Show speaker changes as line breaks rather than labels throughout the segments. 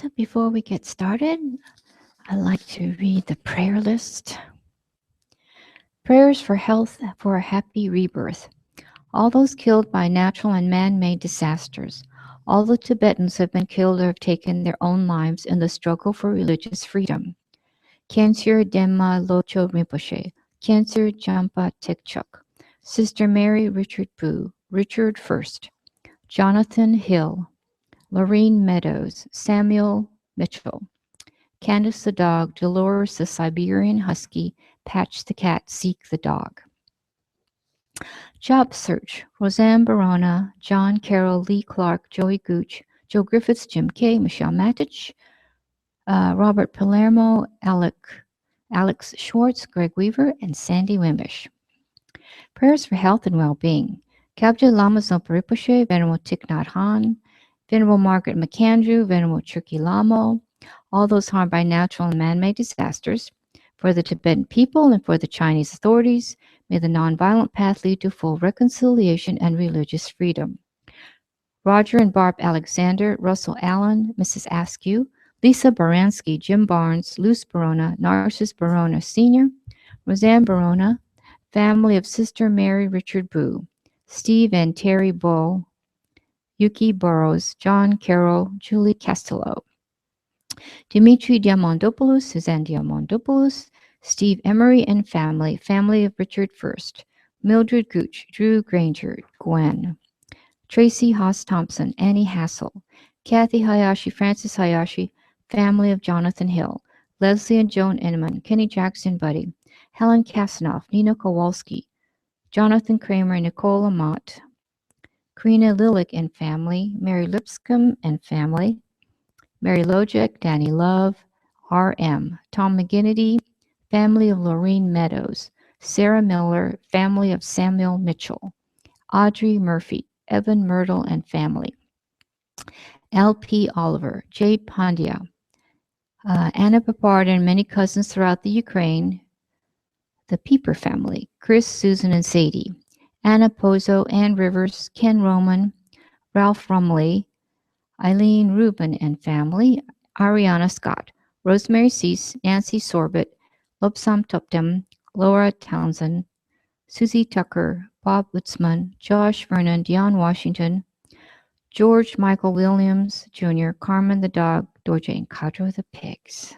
So before we get started, I'd like to read the prayer list. Prayers for health for a happy rebirth. All those killed by natural and man-made disasters. All the Tibetans have been killed or have taken their own lives in the struggle for religious freedom. Khyentse Denma Locho Rinpoche. Khyentse Jampa Tekchuk. Sister Mary Richard Boo. Richard First. Jonathan Hill. Lorene Meadows. Samuel Mitchell. Candace the dog, Dolores the Siberian husky, Patch the cat, Seek the dog. Job search, Roseanne Barona, John Carroll, Lee Clark, Joey Gooch, Joe Griffiths, Jim Kay, Michelle Matich, Robert Palermo, Alex Schwartz, Greg Weaver, and Sandy Wimbish. Prayers for health and well-being. Kabja Lama Zopa Rinpoche, Venerable Thich Nhat Hanh, Venerable Margaret McAndrew, Venerable Churki Lamo, all those harmed by natural and man-made disasters, for the Tibetan people and for the Chinese authorities, may the nonviolent path lead to full reconciliation and religious freedom. Roger and Barb Alexander, Russell Allen, Mrs. Askew, Lisa Baranski, Jim Barnes, Luce Barona, Narcissus Barona Sr., Roseanne Barona, family of Sister Mary Richard Boo, Steve and Terry Bull, Yuki Burrows, John Carroll, Julie Castello, Dimitri Diamandopoulos, Suzanne Diamandopoulos, Steve Emery and family, family of Richard First, Mildred Gooch, Drew Granger, Gwen, Tracy Haas Thompson, Annie Hassel, Kathy Hayashi, Francis Hayashi, family of Jonathan Hill, Leslie and Joan Inman, Kenny Jackson Buddy, Helen Kasanoff, Nina Kowalski, Jonathan Kramer, Nicole Lamont, Karina Lilick and family, Mary Lipscomb and family, Mary Lojek, Danny Love, R.M., Tom McGinnity, family of Lorene Meadows, Sarah Miller, family of Samuel Mitchell, Audrey Murphy, Evan Myrtle and family, L.P. Oliver, J. Pandya, Anna Papard and many cousins throughout the Ukraine, the Pieper family, Chris, Susan, and Sadie, Anna Pozo, Ann Rivers, Ken Roman, Ralph Rumley, Eileen Rubin and family, Ariana Scott, Rosemary Cease, Nancy Sorbit, Lobsam Tuptem, Laura Townsend, Susie Tucker, Bob Utzman, Josh Vernon, Dion Washington, George Michael Williams Jr., Carmen the dog, Dorje and Cadro the pigs.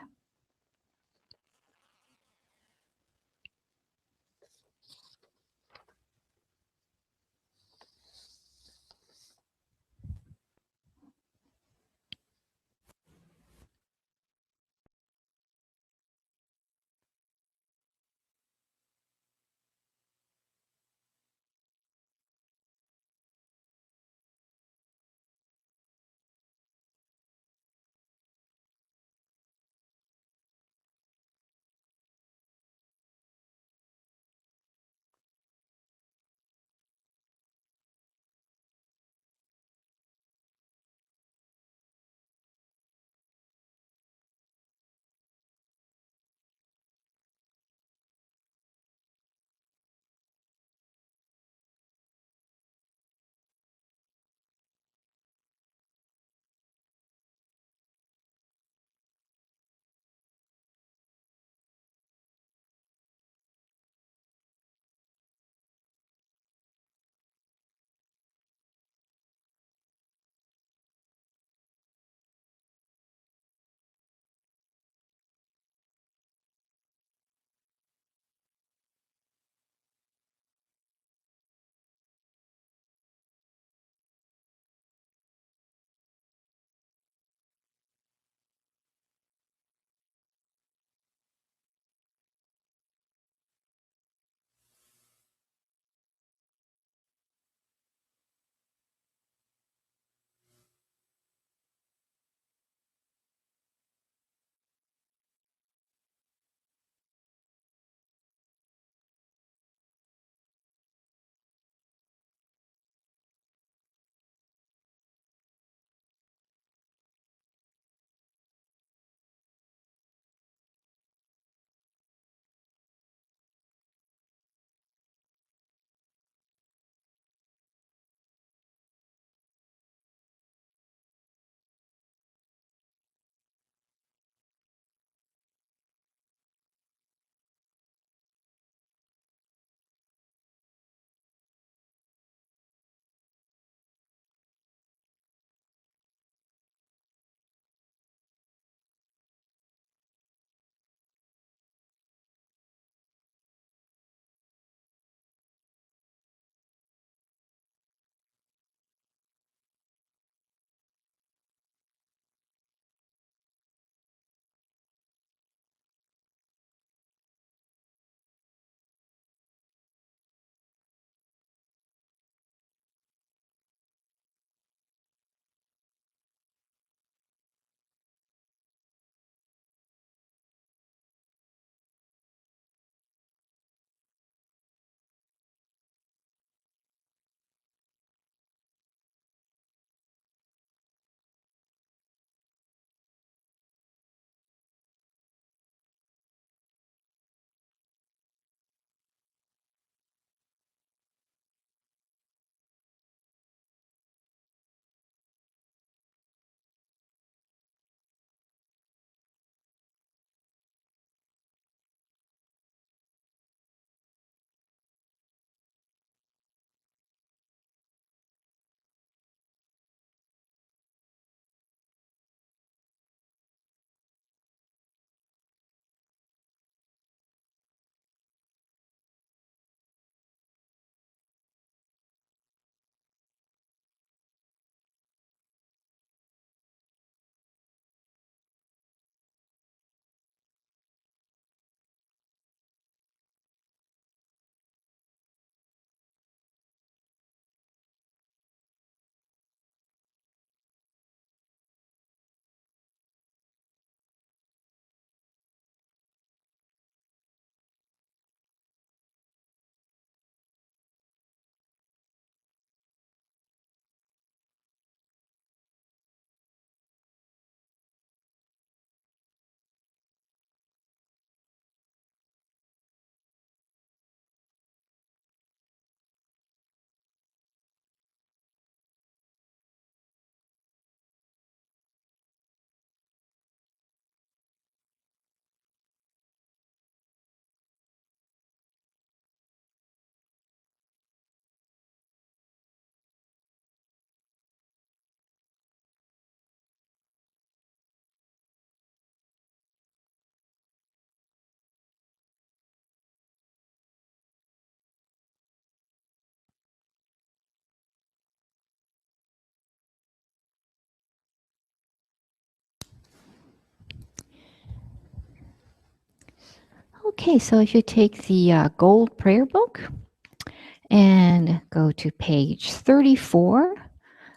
Okay, so if you take the gold prayer book and go to page 34,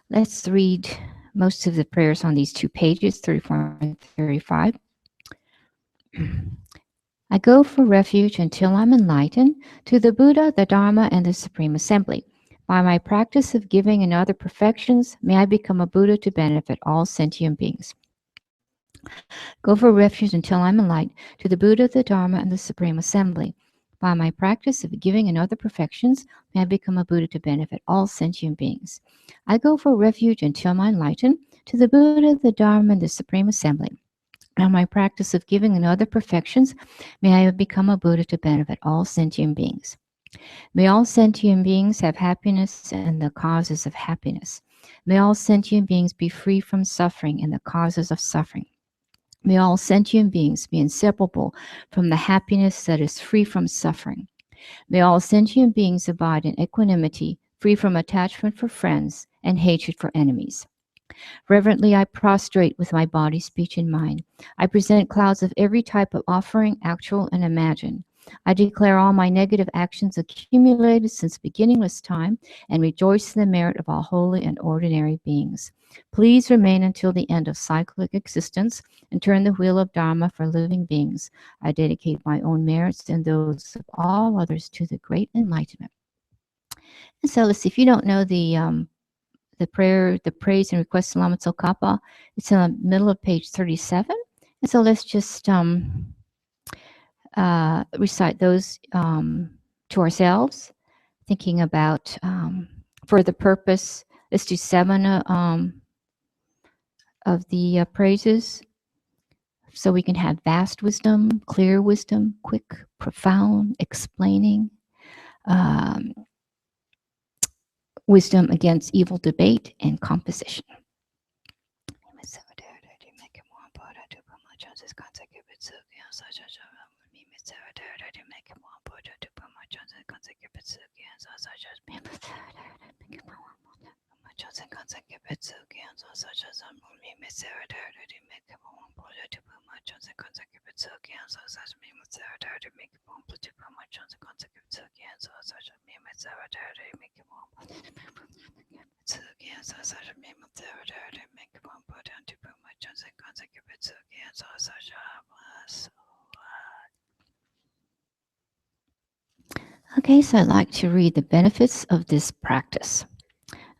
let's read most of the prayers on these two pages, 34 and 35. I go for refuge until I'm enlightened to the Buddha, the Dharma, and the Supreme Assembly. By my practice of giving and other perfections, may I become a Buddha to benefit all sentient beings. Go for refuge until I'm enlightened to the Buddha, the Dharma, and the Supreme Assembly. By my practice of giving and other perfections, may I become a Buddha to benefit all sentient beings. I go for refuge until I'm enlightened to the Buddha, the Dharma, and the Supreme Assembly. By my practice of giving and other perfections, may I become a Buddha to benefit all sentient beings. May all sentient beings have happiness and the causes of happiness. May all sentient beings be free from suffering and the causes of suffering. May all sentient beings be inseparable from the happiness that is free from suffering. May all sentient beings abide in equanimity, free from attachment for friends and hatred for enemies. Reverently, I prostrate with my body, speech, and mind. I present clouds of every type of offering, actual and imagined. I declare all my negative actions accumulated since beginningless time and rejoice in the merit of all holy and ordinary beings. Please remain until the end of cyclic existence and turn the wheel of Dharma for living beings. I dedicate my own merits and those of all others to the great enlightenment. And so let's see, if you don't know the prayer, the praise and request of Lama Tsongkhapa, it's in the middle of page 37. And so let's just recite those to ourselves, thinking about for the purpose. Let's do 7 of the praises so we can have vast wisdom, clear wisdom, quick, profound, explaining, wisdom against evil debate and composition. Okay, so I'd like to read the benefits of this practice.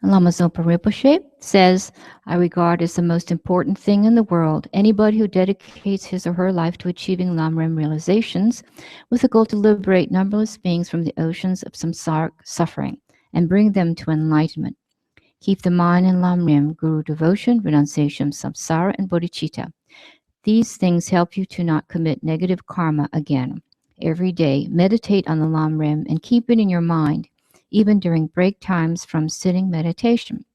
Lama Zopa Rinpoche says, I regard as the most important thing in the world anybody who dedicates his or her life to achieving Lam Rim realizations with the goal to liberate numberless beings from the oceans of samsaric suffering and bring them to enlightenment. Keep the mind in Lam Rim, Guru devotion, renunciation of samsara, and bodhicitta. These things help you to not commit negative karma again. Every day, meditate on the Lam Rim and keep it in your mind, even during break times from sitting meditation.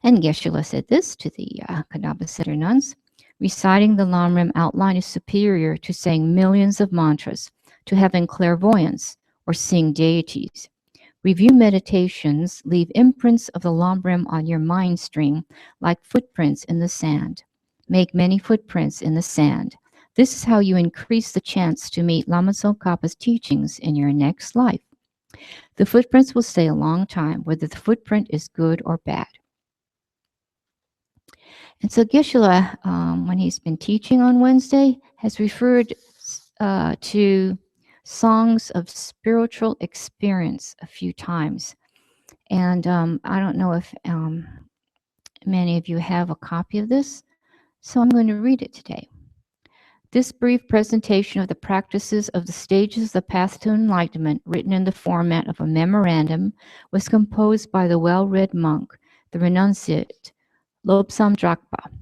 And Geshe-la said this to the Kadamba Siddhar nuns: reciting the Lam Rim outline is superior to saying millions of mantras, to having clairvoyance, or seeing deities. Review meditations leave imprints of the Lam Rim on your mind stream like footprints in the sand. Make many footprints in the sand. This is how you increase the chance to meet Lama Tsongkhapa's teachings in your next life. The footprints will stay a long time, whether the footprint is good or bad. And so Geshe-la, when he's been teaching on Wednesday, has referred to songs of spiritual experience a few times. And I don't know if many of you have a copy of this, so I'm going to read it today. This brief presentation of the practices of the stages of the path to enlightenment, written in the format of a memorandum, was composed by the well-read monk, the renunciate Lobsang Drakpa,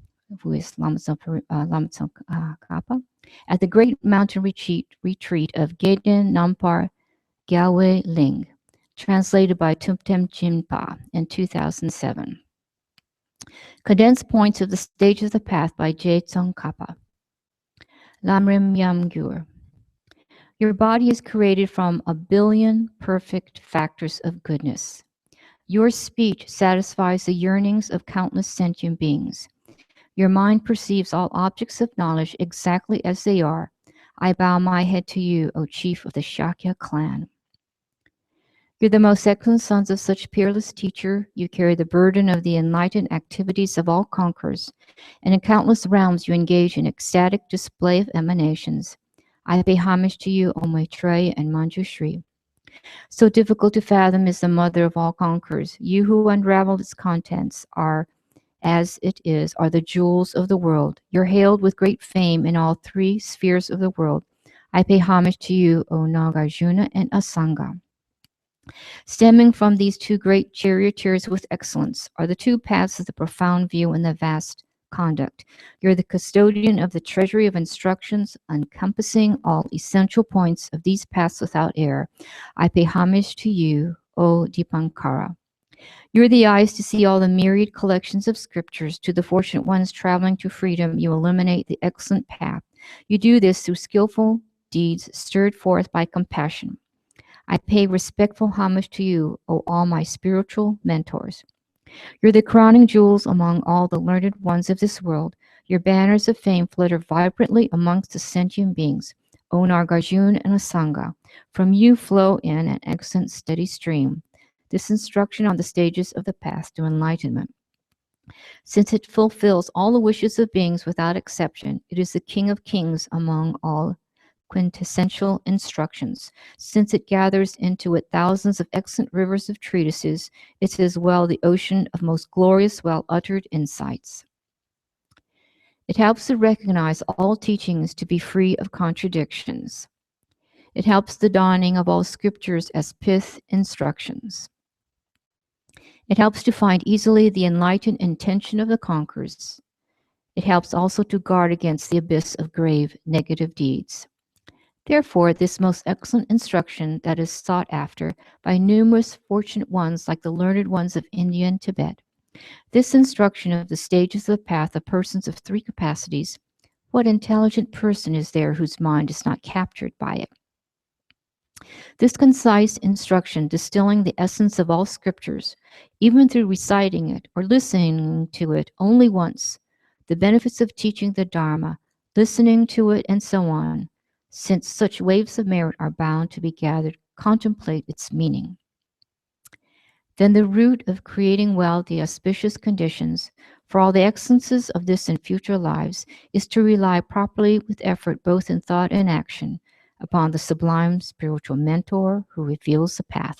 who is Lama Tsongkhapa, at the great mountain retreat of Gedin Nampar Gyalwe Ling, translated by Tumtem Jinpa in 2007. Condensed points of the stages of the path by J. Tsongkhapa. Lam Rim Gur. Your body is created from 1 billion perfect factors of goodness. Your speech satisfies the yearnings of countless sentient beings. Your mind perceives all objects of knowledge exactly as they are. I bow my head to you, O chief of the Shakya clan. You're the most excellent sons of such peerless teacher. You carry the burden of the enlightened activities of all conquerors, and in countless realms you engage in ecstatic display of emanations. I pay homage to you, O Maitreya and Manjushri. So difficult to fathom is the mother of all conquerors. You who unraveled its contents are, as it is, are the jewels of the world. You're hailed with great fame in all three spheres of the world. I pay homage to you, O Nagarjuna and Asanga. Stemming from these two great charioteers with excellence are the two paths of the profound view and the vast conduct. You're the custodian of the treasury of instructions, encompassing all essential points of these paths without error. I pay homage to you, O Dipankara. You're the eyes to see all the myriad collections of scriptures. To the fortunate ones traveling to freedom, you illuminate the excellent path. You do this through skillful deeds stirred forth by compassion. I pay respectful homage to you, O all my spiritual mentors. You're the crowning jewels among all the learned ones of this world. Your banners of fame flutter vibrantly amongst the sentient beings, O Nagarjuna and Asanga. From you flow in an excellent steady stream, this instruction on the stages of the path to enlightenment. Since it fulfills all the wishes of beings without exception, it is the King of Kings among all quintessential instructions. Since it gathers into it thousands of excellent rivers of treatises, it is as well the ocean of most glorious, well-uttered insights. It helps to recognize all teachings to be free of contradictions. It helps the dawning of all scriptures as pith instructions. It helps to find easily the enlightened intention of the conquerors. It helps also to guard against the abyss of grave negative deeds. Therefore, this most excellent instruction that is sought after by numerous fortunate ones like the learned ones of India and Tibet, this instruction of the stages of the path of persons of three capacities, what intelligent person is there whose mind is not captured by it? This concise instruction, distilling the essence of all scriptures, even through reciting it or listening to it only once, the benefits of teaching the Dharma, listening to it, and so on, since such waves of merit are bound to be gathered, contemplate its meaning. Then the root of creating well the auspicious conditions for all the excellences of this and future lives is to rely properly with effort both in thought and action upon the sublime spiritual mentor who reveals the path.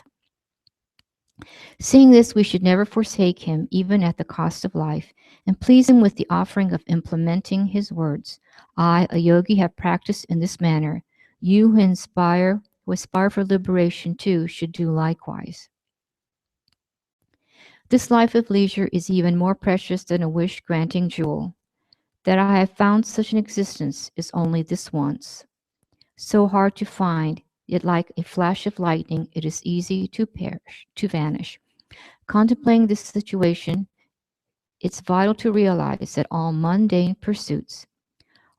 Seeing this, we should never forsake him, even at the cost of life, and please him with the offering of implementing his words. I, a yogi, have practiced in this manner. You who aspire for liberation too should do likewise. This life of leisure is even more precious than a wish-granting jewel. That I have found such an existence is only this once. So hard to find, yet like a flash of lightning, it is easy to vanish. Contemplating this situation, it's vital to realize that all mundane pursuits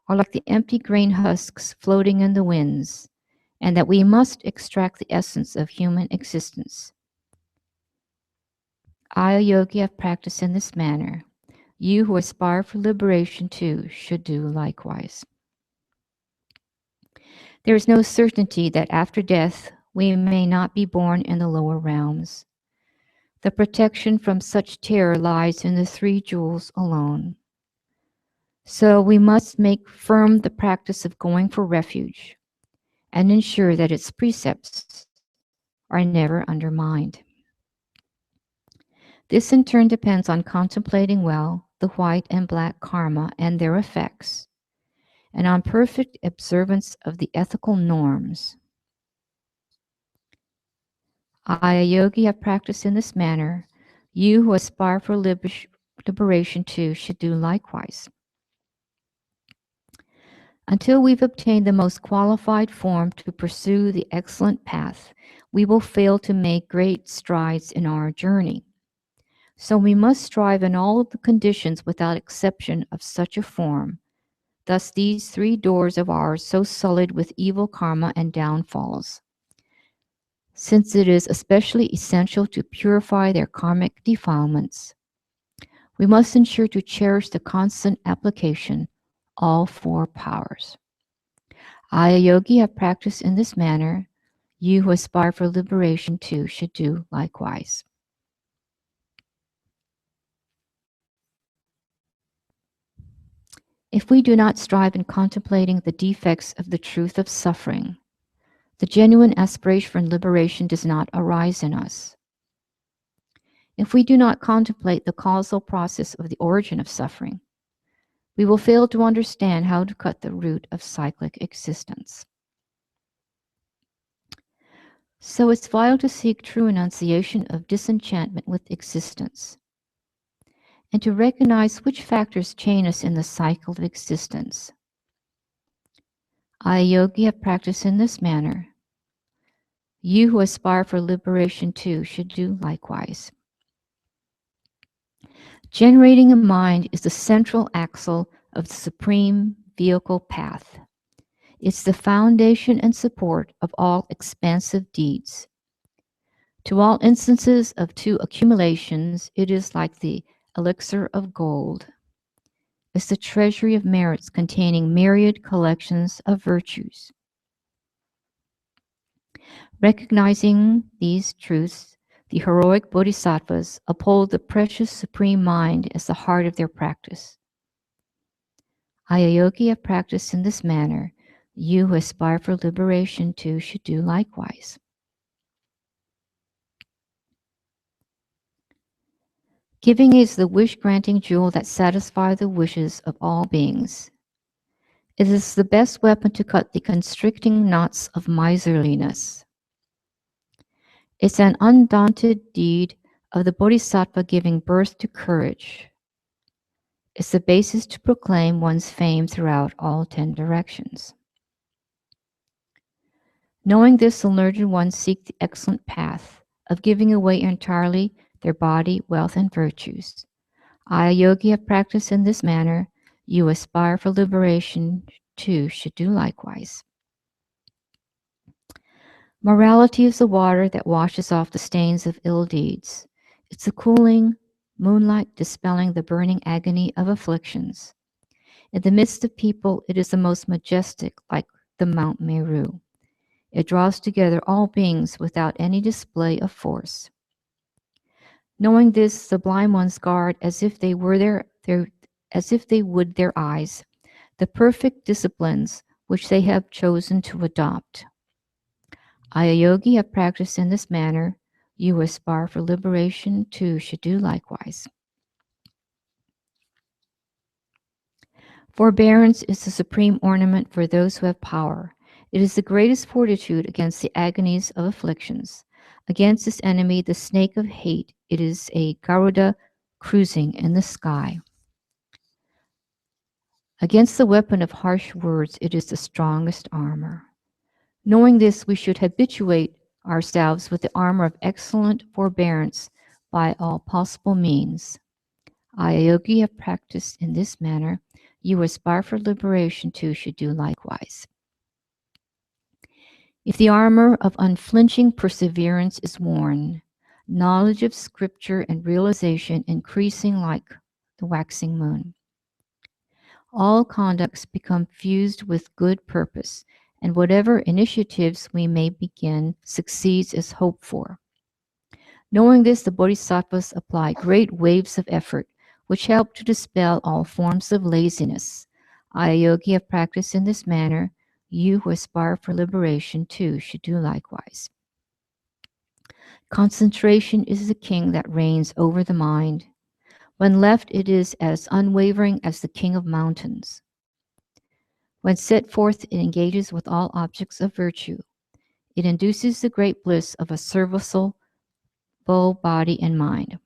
are like the empty grain husks floating in the winds, and that we must extract the essence of human existence. I, a yogi, have practiced in this manner. You who aspire for liberation too should do likewise. There is no certainty that after death we may not be born in the lower realms. The protection from such terror lies in the three jewels alone. So we must make firm the practice of going for refuge and ensure that its precepts are never undermined. This in turn depends on contemplating well the white and black karma and their effects, and on perfect observance of the ethical norms. I, a yogi, have practiced in this manner. You who aspire for liberation too should do likewise. Until we've obtained the most qualified form to pursue the excellent path, we will fail to make great strides in our journey. So we must strive in all of the conditions without exception of such a form. Thus these three doors of ours so sullied with evil karma and downfalls. Since it is especially essential to purify their karmic defilements, we must ensure to cherish the constant application all four powers. I, a yogi, have practiced in this manner. You who aspire for liberation too should do likewise. If we do not strive in contemplating the defects of the truth of suffering, the genuine aspiration for liberation does not arise in us. If we do not contemplate the causal process of the origin of suffering, we will fail to understand how to cut the root of cyclic existence. So it's vital to seek true renunciation of disenchantment with existence, and to recognize which factors chain us in the cycle of existence. I, yogi, have practiced in this manner. You who aspire for liberation too should do likewise. Generating a mind is the central axle of the supreme vehicle path. It's the foundation and support of all expansive deeds. To all instances of two accumulations, it is like the elixir of gold. It's the treasury of merits containing myriad collections of virtues. Recognizing these truths, the heroic bodhisattvas uphold the precious supreme mind as the heart of their practice. I, a yogi, have practiced in this manner. You who aspire for liberation too should do likewise. Giving is the wish-granting jewel that satisfies the wishes of all beings. It is the best weapon to cut the constricting knots of miserliness. It's an undaunted deed of the bodhisattva giving birth to courage. It's the basis to proclaim one's fame throughout all 10 directions. Knowing this, the learned ones seek the excellent path of giving away entirely their body, wealth, and virtues. I, a yogi, have practiced in this manner. You aspire for liberation too should do likewise. Morality is the water that washes off the stains of ill deeds. It's the cooling moonlight dispelling the burning agony of afflictions. In the midst of people, it is the most majestic, like the Mount Meru. It draws together all beings without any display of force. Knowing this, the blind ones guard as if they would their eyes, the perfect disciplines which they have chosen to adopt. I, a yogi, have practiced in this manner. You who aspire for liberation too should do likewise. Forbearance is the supreme ornament for those who have power. It is the greatest fortitude against the agonies of afflictions. Against this enemy, the snake of hate, it is a Garuda cruising in the sky. Against the weapon of harsh words, it is the strongest armor. Knowing this, we should habituate ourselves with the armor of excellent forbearance by all possible means. I, a yogi, have practiced in this manner. You who aspire for liberation too should do likewise. If the armor of unflinching perseverance is worn, knowledge of scripture and realization increasing like the waxing moon, all conducts become fused with good purpose, and whatever initiatives we may begin succeeds as hoped for. Knowing this, the bodhisattvas apply great waves of effort, which help to dispel all forms of laziness. I, a yogi, have practiced in this manner. You who aspire for liberation too should do likewise. Concentration is the king that reigns over the mind. When left, it is as unwavering as the king of mountains. When set forth, it engages with all objects of virtue. It induces the great bliss of a serviceable body and mind.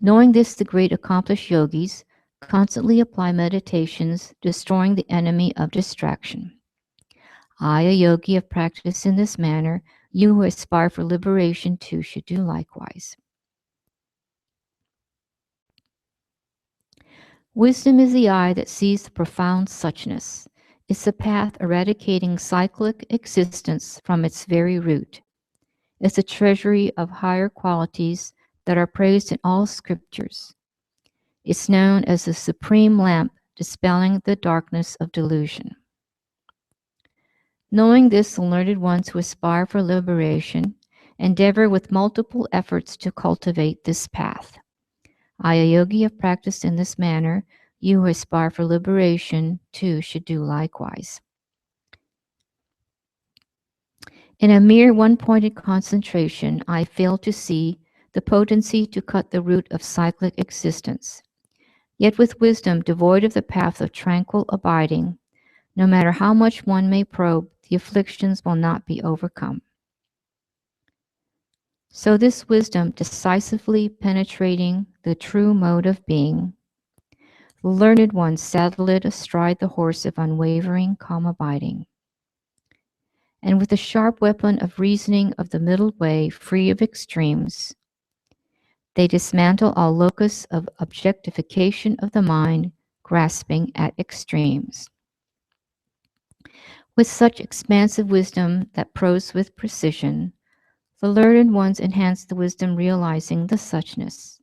Knowing this, the great accomplished yogis constantly apply meditations, destroying the enemy of distraction. I, a yogi, have practiced in this manner. You who aspire for liberation too should do likewise. Wisdom is the eye that sees the profound suchness. It's the path eradicating cyclic existence from its very root. It's a treasury of higher qualities that are praised in all scriptures. It's known as the supreme lamp dispelling the darkness of delusion. Knowing this, the learned ones who aspire for liberation endeavor with multiple efforts to cultivate this path. I, a yogi, have practiced in this manner. You who aspire for liberation too should do likewise. In a mere one-pointed concentration, I fail to see the potency to cut the root of cyclic existence. Yet with wisdom devoid of the path of tranquil abiding, no matter how much one may probe, the afflictions will not be overcome. So this wisdom, decisively penetrating the true mode of being, the learned one saddled it astride the horse of unwavering calm abiding. And with the sharp weapon of reasoning of the middle way, free of extremes, they dismantle all locus of objectification of the mind, grasping at extremes. With such expansive wisdom that probes with precision, the learned ones enhance the wisdom realizing the suchness.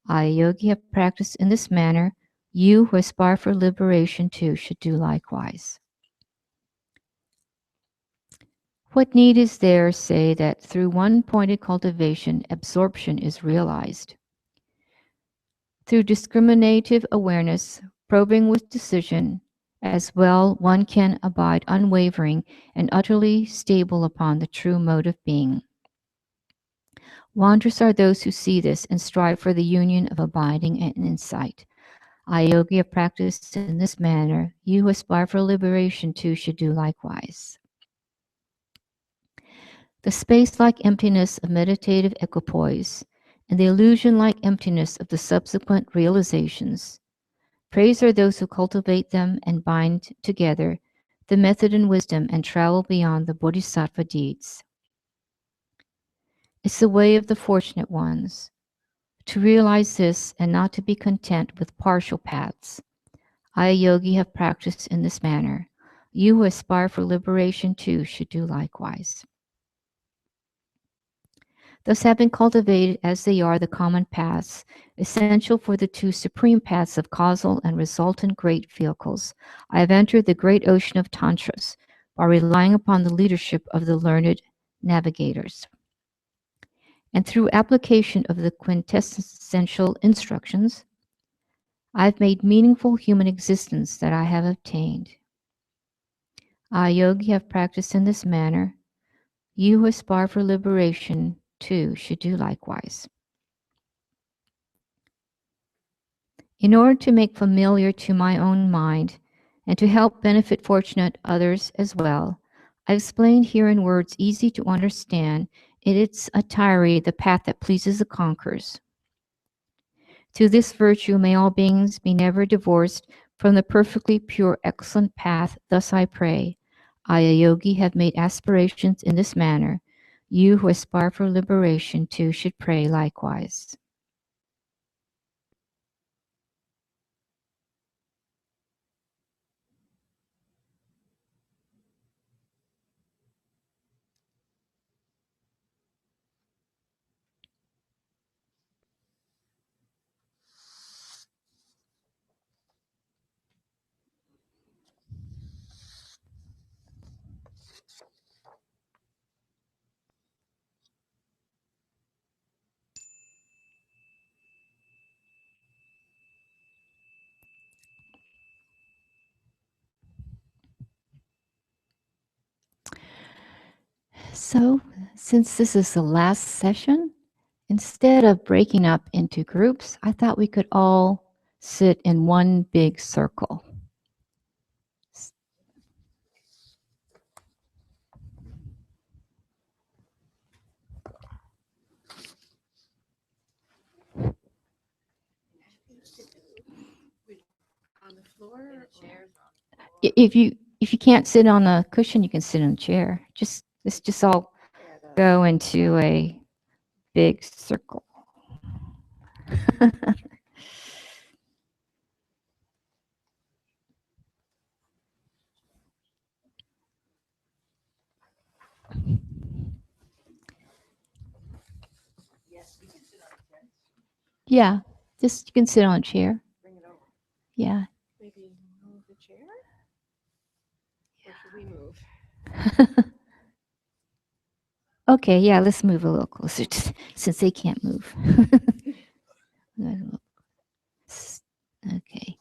I, a yogi, have practiced in this manner. You who aspire for liberation too should do likewise. What need is there, say, that through one-pointed cultivation, absorption is realized? Through discriminative awareness, probing with decision, as well one can abide unwavering and utterly stable upon the true mode of being. Wanderers are those who see this and strive for the union of abiding and insight. I, yogi, have practiced in this manner. You who aspire for liberation too should do likewise. The space-like emptiness of meditative equipoise and the illusion-like emptiness of the subsequent realizations. Praise are those who cultivate them and bind together the method and wisdom and travel beyond the bodhisattva deeds. It's the way of the fortunate ones to realize this and not to be content with partial paths. I, a yogi, have practiced in this manner. You who aspire for liberation too should do likewise. Thus having cultivated as they are the common paths, essential for the two supreme paths of causal and resultant great vehicles, I have entered the great ocean of tantras by relying upon the leadership of the learned navigators. And through application of the quintessential instructions, I have made meaningful human existence that I have obtained. I, yogi, have practiced in this manner. You who aspire for liberation too should do likewise. In order to make familiar to my own mind and to help benefit fortunate others as well, I explained here in words easy to understand in its entirety the path that pleases the conquerors. Through this virtue may all beings be never divorced from the perfectly pure, excellent path. Thus I pray. I, a yogi, have made aspirations in this manner. You who aspire for liberation too should pray likewise. So, since this is the last session, instead of breaking up into groups, I thought we could all sit in one big circle.
On the floor?
If you can't sit on a cushion, you can sit in a chair. Let's just all go into a big circle.
Yes, we can sit on a chair.
Yeah, just you can sit on a chair.
Bring it over.
Yeah.
Maybe move the chair? Or should we move?
Okay, yeah, let's move a little closer since they can't move. Okay.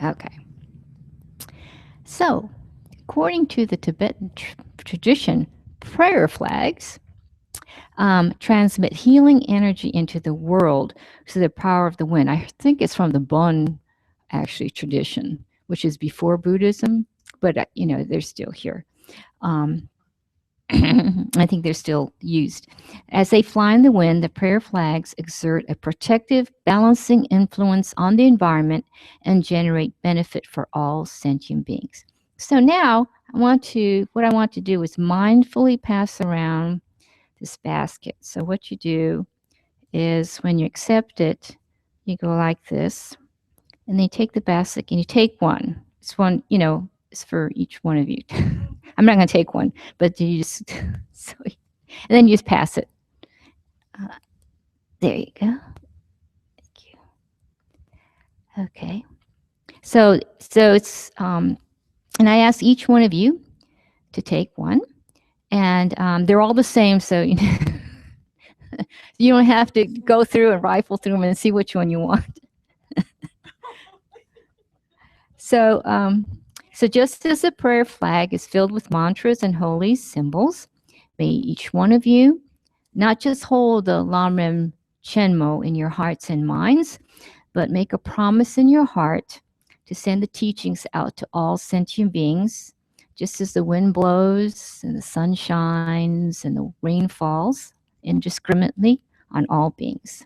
Okay. So, according to the Tibetan tradition, prayer flags transmit healing energy into the world through the power of the wind. I think it's from the Bon, actually, tradition, which is before Buddhism, but they're still here. Um, I think they're still used. As they fly in the wind, the prayer flags exert a protective, balancing influence on the environment and generate benefit for all sentient beings. So now what I want to do is mindfully pass around this basket. So what you do is when you accept it, you go like this, and then you take the basket and you take one. It's one, it's for each one of you. I'm not going to take one, but you just, so, and then you just pass it. Uh, there you go. Thank you. Okay. So it's, and I ask each one of you to take one, and they're all the same, so you don't have to go through and rifle through them and see which one you want. So, so just as the prayer flag is filled with mantras and holy symbols, may each one of you not just hold the Lam Rim Chenmo in your hearts and minds, but make a promise in your heart to send the teachings out to all sentient beings, just as the wind blows and the sun shines and the rain falls indiscriminately on all beings.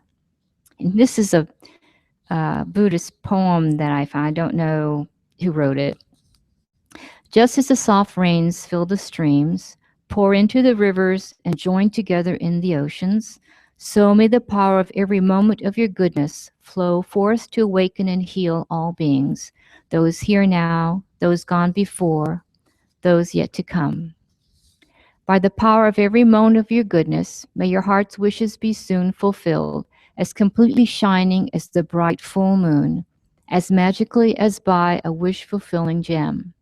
And this is a Buddhist poem that I found. I don't know who wrote it. Just as the soft rains fill the streams, pour into the rivers, and join together in the oceans, so may the power of every moment of your goodness flow forth to awaken and heal all beings, those here now, those gone before, those yet to come. By the power of every moment of your goodness, may your heart's wishes be soon fulfilled, as completely shining as the bright full moon, as magically as by a wish-fulfilling gem.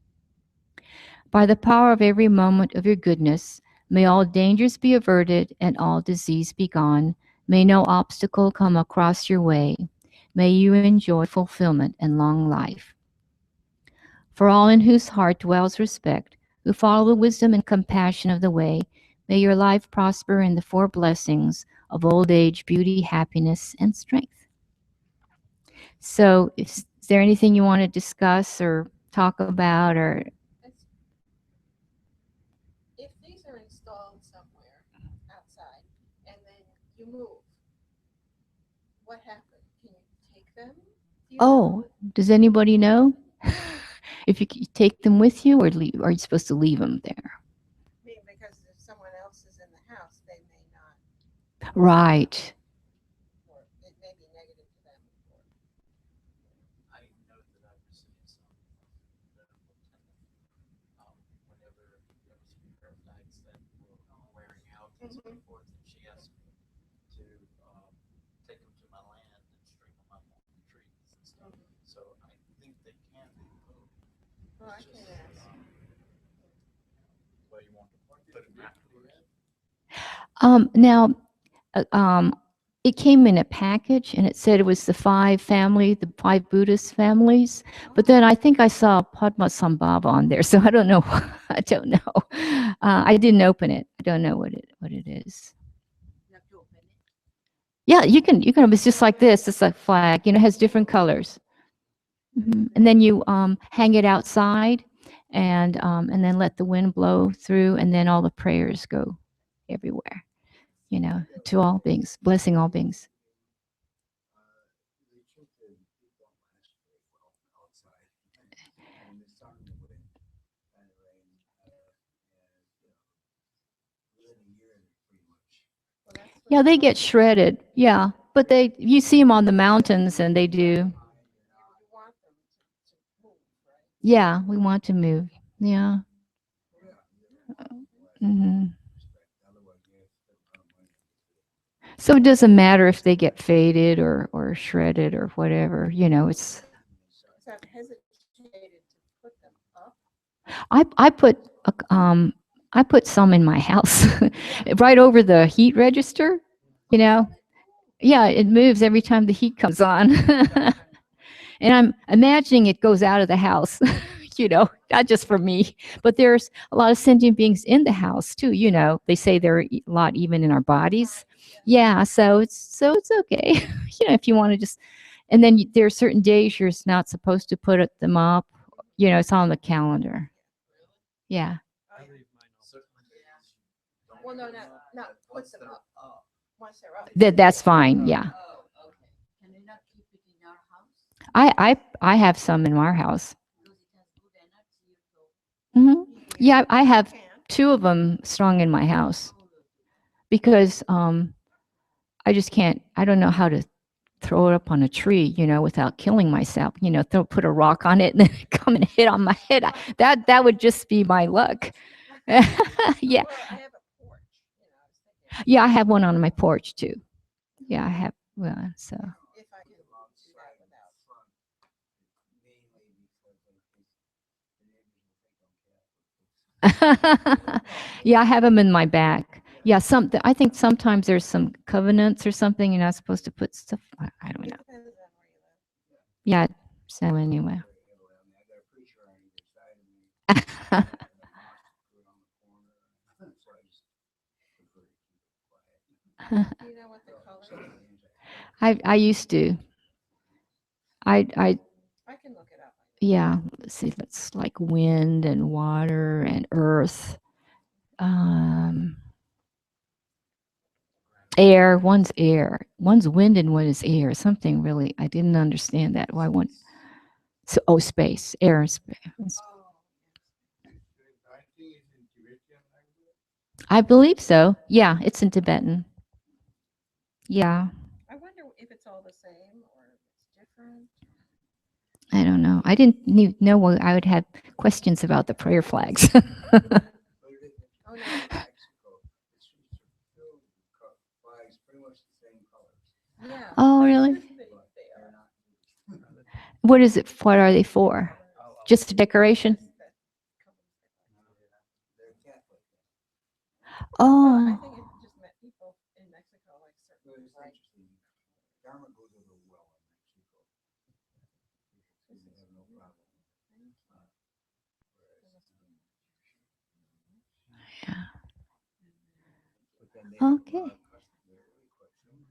By the power of every moment of your goodness, may all dangers be averted and all disease be gone. May no obstacle come across your way. May you enjoy fulfillment and long life. For all in whose heart dwells respect, who follow the wisdom and compassion of the way, may your life prosper in the four blessings of old age, beauty, happiness, and strength. So, is there anything you want to discuss or talk about, or
If these are installed somewhere outside and then you move, what happened? Can you take them? Do you
oh,
know?
does anybody know? If you take them with you, or are you supposed to leave them there?
I mean, because if someone else is in the house, they may not,
Right.
or it may be negative to them.
I know that I've received some medical attendant, whenever there was some prayer flags that were wearing out and so forth, and she asked me to take them to my land and string them up on the trees and stuff. So I think they can be moved.
Well, I
It's
can
just,
ask.
where you want to put them afterwards.
Now, uh, um, it came in a package, and it said it was the the 5 Buddhist families. But then I think I saw Padmasambhava on there, so I don't know. I don't know. I didn't open it. I don't know what it is.
You have to open it.
Yeah, you can. You can. It's just like this. It's a flag. It has different colors. And then you hang it outside, and then let the wind blow through, and then all the prayers go everywhere. To all beings, blessing all beings.
The truth is, it don't last very well outside. And the sun, the wind, and the rain, within a year, pretty much.
Well, that's what
Yeah, they get shredded. Yeah, but you see them on the mountains, and they do.
you want them to move, right?
Yeah, we want to move. Yeah. hmm So it doesn't matter if they get faded or shredded or whatever. It's.
So I've hesitated to put them up.
I put I put some in my house, right over the heat register. You know. Yeah, it moves every time the heat comes on. And I'm imagining it goes out of the house, not just for me, but there's a lot of sentient beings in the house too. They say there are a lot even in our bodies. Yeah, so it's okay. If you want to just, and then there are certain days you're not supposed to put them up. It's on the calendar. Yeah.
I leave mine on certain days. Don't
Well, no,
put them
not
up
put
once
them
they're
up.
up.
Once they're up.
That's fine. Yeah.
Oh, okay. Can they not keep it in our house?
I have some in our house.
Because it has good energy. So
Yeah, I have
Can.
2 of them strung in my house because I just can't. I don't know how to throw it up on a tree, without killing myself. Put a rock on it and then come and hit on my head. That would just be my luck. Yeah,
Well, I have a porch. I was thinking
yeah. I have one on my porch too. Yeah, I have. Well, so
if I could do that without.
Front, mainly because in case the neighbors will think I'm Catholic.
yeah, I have them in my back. Yeah, I think sometimes there's some covenants or something. You're not supposed to put stuff. I don't know.
Depends on where you live.
Yeah. So anyway.
I got a preacher on either side of me. And a mosque put on the corner. So I just prefer to keep it quiet.
Do you know what the color is?
I used to. I
I can look it up.
yeah. Let's see. That's like wind and water and earth. Air. One's air. One's wind and one is air. Something really. I didn't understand that. Why one? So space, air, and space.
Oh,
I think it's in Tibetan language.
I believe so. Yeah, it's in Tibetan. Yeah.
I wonder if it's all the same or if it's different.
I don't know. I didn't know I would have questions about the prayer flags.
But it is
Oh,
in
no.
Mexico. It's filled with flags, pretty much the same colors.
Yeah.
Oh, really?
They
But they're
are.
not.
What is it? What are they for? Just a decoration?
They're Catholic.
Well, I
Oh,
think it just met people in Mexico like
But
certain
it's
right.
interesting. Dharma goes over well in Mexico. Because they have no problem. But then they have a
Okay.
lot of customs. They're really quite similar.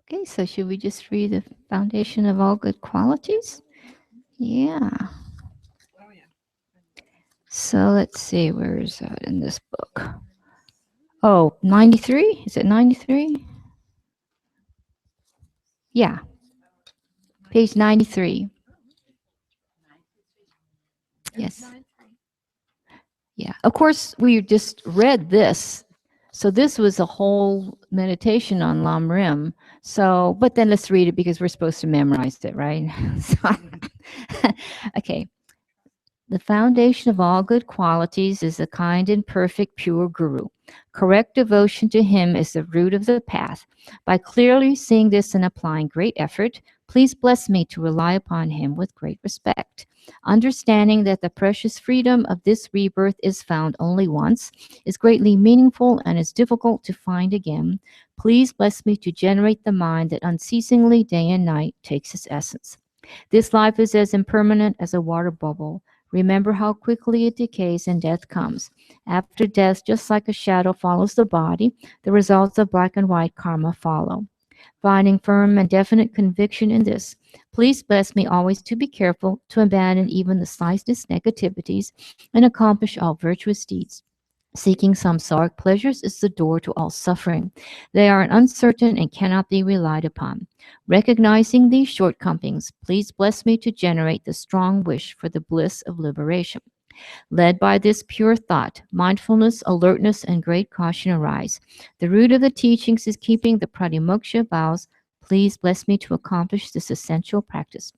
Okay, so should we just read the foundation of all good qualities? Yeah.
Oh, yeah.
So let's see, where is that in this book? Oh, 93? Is it 93? Yeah. Page 93. Yes.
9-3.
Yeah. Of course, we just read this. So this was a whole meditation on Lam Rim. So, but then let's read it because we're supposed to memorize it, right? Okay. The foundation of all good qualities is a kind and perfect pure guru. Correct devotion to him is the root of the path. By clearly seeing this and applying great effort, please bless me to rely upon him with great respect. Understanding that the precious freedom of this rebirth is found only once, is greatly meaningful and is difficult to find again, please bless me to generate the mind that unceasingly day and night takes its essence. This life is as impermanent as a water bubble. Remember how quickly it decays and death comes. After death, just like a shadow follows the body, the results of black and white karma follow. Finding firm and definite conviction in this, please bless me always to be careful to abandon even the slightest negativities and accomplish all virtuous deeds. Seeking samsaric pleasures is the door to all suffering. They are uncertain and cannot be relied upon. Recognizing these shortcomings, please bless me to generate the strong wish for the bliss of liberation. Led by this pure thought, mindfulness, alertness, and great caution arise. The root of the teachings is keeping the pratimoksha vows. Please bless me to accomplish this essential practice.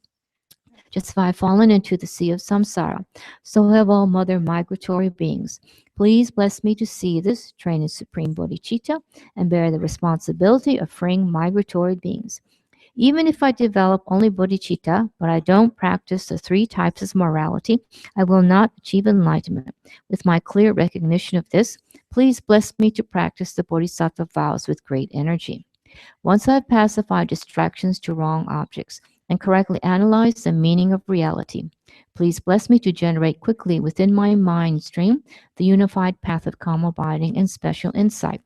Just as I have fallen into the sea of samsara, so have all mother migratory beings. Please bless me to see this, train in supreme bodhicitta, and bear the responsibility of freeing migratory beings. Even if I develop only bodhicitta, but I don't practice the 3 types of morality, I will not achieve enlightenment. With my clear recognition of this, please bless me to practice the bodhisattva vows with great energy. Once I've pacified distractions to wrong objects and correctly analyzed the meaning of reality, please bless me to generate quickly within my mind stream the unified path of calm abiding and special insight.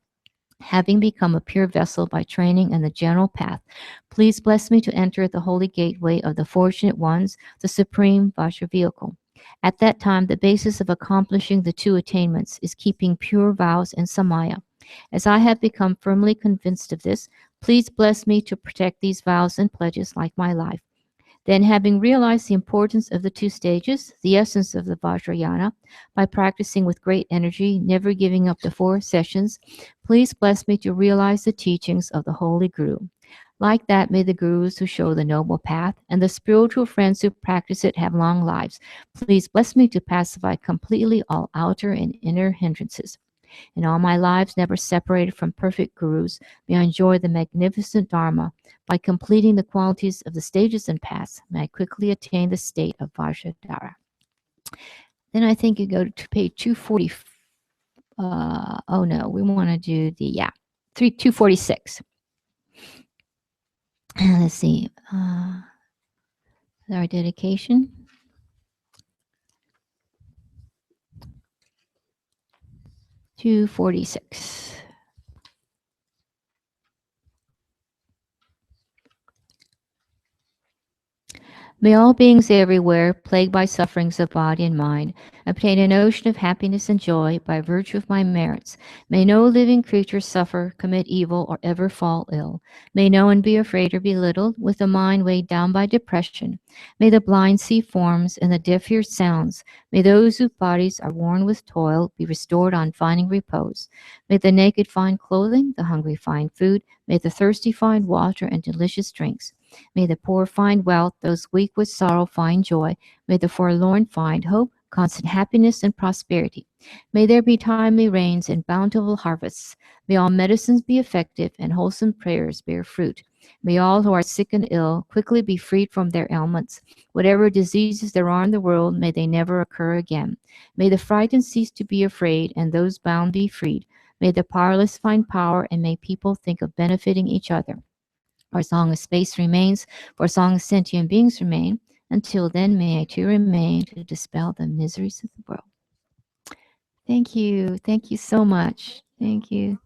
Having become a pure vessel by training in the general path, please bless me to enter the holy gateway of the fortunate ones, the supreme Vajra vehicle. At that time, the basis of accomplishing the two attainments is keeping pure vows and samaya. As I have become firmly convinced of this, please bless me to protect these vows and pledges like my life. Then, having realized the importance of the two stages, the essence of the Vajrayana, by practicing with great energy, never giving up the 4 sessions, please bless me to realize the teachings of the Holy Guru. Like that, may the gurus who show the noble path and the spiritual friends who practice it have long lives. Please bless me to pacify completely all outer and inner hindrances. In all my lives, never separated from perfect gurus, may I enjoy the magnificent Dharma. By completing the qualities of the stages and paths, may I quickly attain the state of Vajradhara. Then I think you go to page 240. Oh no, we want to do the, 246. Let's see. Our dedication. $246. May all beings everywhere, plagued by sufferings of body and mind, obtain an ocean of happiness and joy by virtue of my merits. May no living creature suffer, commit evil, or ever fall ill. May no one be afraid or belittled, with a mind weighed down by depression. May the blind see forms and the deaf hear sounds. May those whose bodies are worn with toil be restored on finding repose. May the naked find clothing, the hungry find food. May the thirsty find water and delicious drinks. May the poor find wealth, those weak with sorrow find joy. May the forlorn find hope, constant happiness, and prosperity. May there be timely rains and bountiful harvests. May all medicines be effective and wholesome prayers bear fruit. May all who are sick and ill quickly be freed from their ailments. Whatever diseases there are in the world, may they never occur again. May the frightened cease to be afraid and those bound be freed. May the powerless find power and may people think of benefiting each other. For as long as space remains, for as long as sentient beings remain, until then may I too remain to dispel the miseries of the world. Thank you. Thank you so much. Thank you.